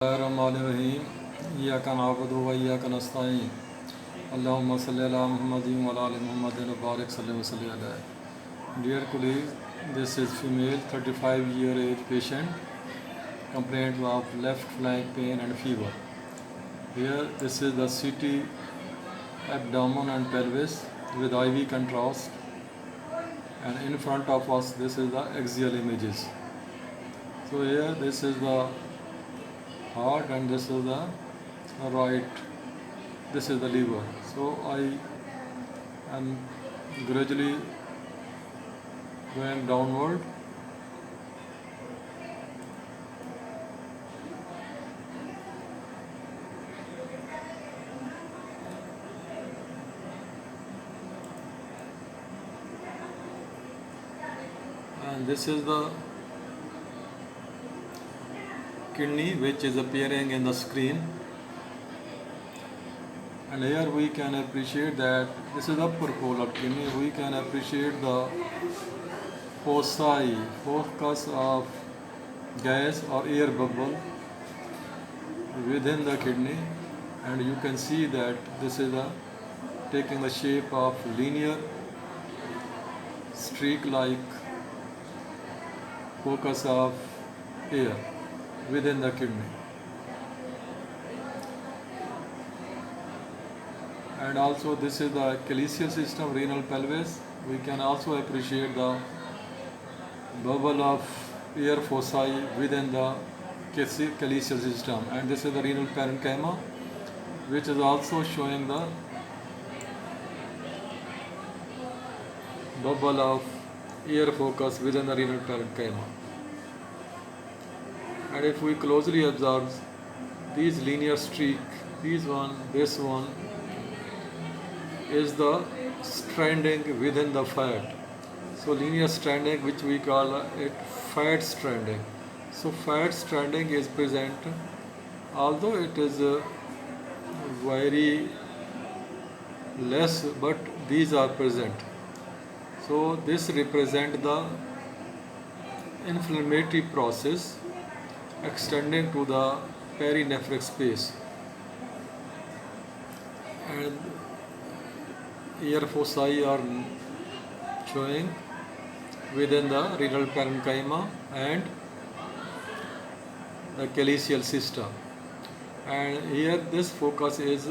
Bismillahirrahmanirrahim. Iyyaka na'budu wa iyyaka nasta'in. Allahumma salli ala Muhammadin wa ala ali Muhammadin wa barik salli wa salli alayhi. Dear colleagues, this is female 35-year-age patient complaint of left flank pain and fever. Here this is the CT abdomen and pelvis with IV contrast, and in front of us this is the axial images. So here this is the heart and this is the right, this is the liver. So I am gradually going downward. And this is the kidney which is appearing in the screen, and here we can appreciate that this is the upper pole of kidney. We can appreciate the foci, focus of gas or air bubble within the kidney, and you can see that this is taking the shape of linear streak like focus of air within the kidney. And also this is the calyceal system, renal pelvis. We can also appreciate the bubble of air foci within the calyceal system, and this is the renal parenchyma, which is also showing the bubble of air focus within the renal parenchyma. And if we closely observe these linear streak, this one is the stranding within the fat. So linear stranding, which we call it fat stranding. So fat stranding is present, although it is very less, but these are present. So this represents the inflammatory process extending to the perinephric space, and air foci are showing within the renal parenchyma and the calyceal system. And here this focus is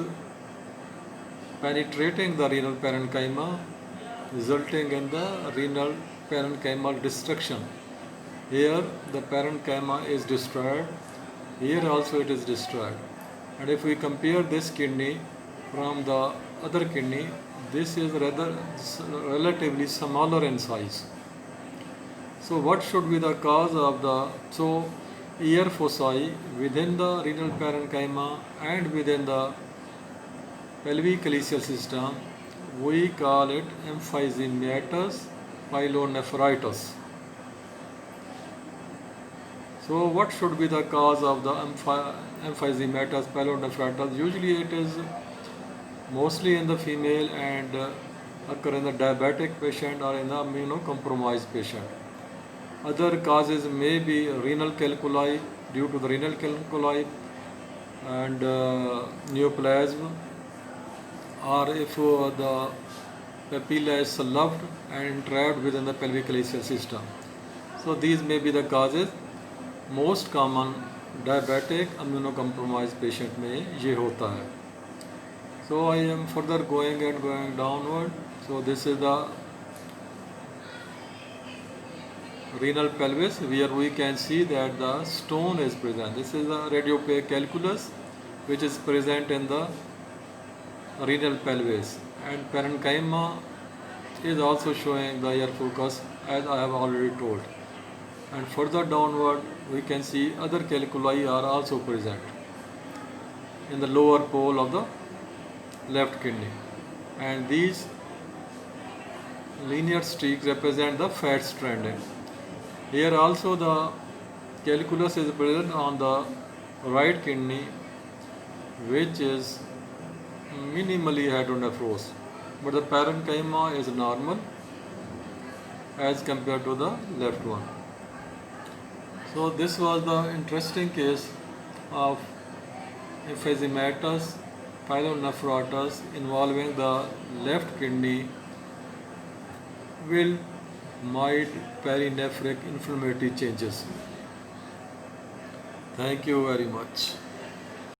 penetrating the renal parenchyma, resulting in the renal parenchymal destruction. Here the parenchyma is destroyed, here also it is destroyed. And if we compare this kidney from the other kidney, this is rather relatively smaller in size. So what should be the cause of the air foci within the renal parenchyma and within the pelvic calyceal system? We call it emphysematous pyelonephritis. So what should be the cause of the emphysematous pyelonephritis? Usually it is mostly in the female and occur in the diabetic patient or in the immunocompromised patient. Other causes may be renal calculi, due to the renal calculi and neoplasm, or if the papilla is sloughed and trapped within the pelvic calyceal system. So these may be the causes. Most common diabetic immunocompromised patient में ये होता है. So I am further going downward. So this is the renal pelvis, where we can see that the stone is present. This is the radiopaque calculus, which is present in the renal pelvis, and parenchyma is also showing the air focus, as I have already told. And further downward we can see other calculi are also present in the lower pole of the left kidney, and these linear streaks represent the fat stranding. Here also the calculus is present on the right kidney, which is minimally hydronephros, but the parenchyma is normal as compared to the left one. So this was the interesting case of emphysematous pyelonephritis involving the left kidney will mild perinephric inflammatory changes. Thank you very much.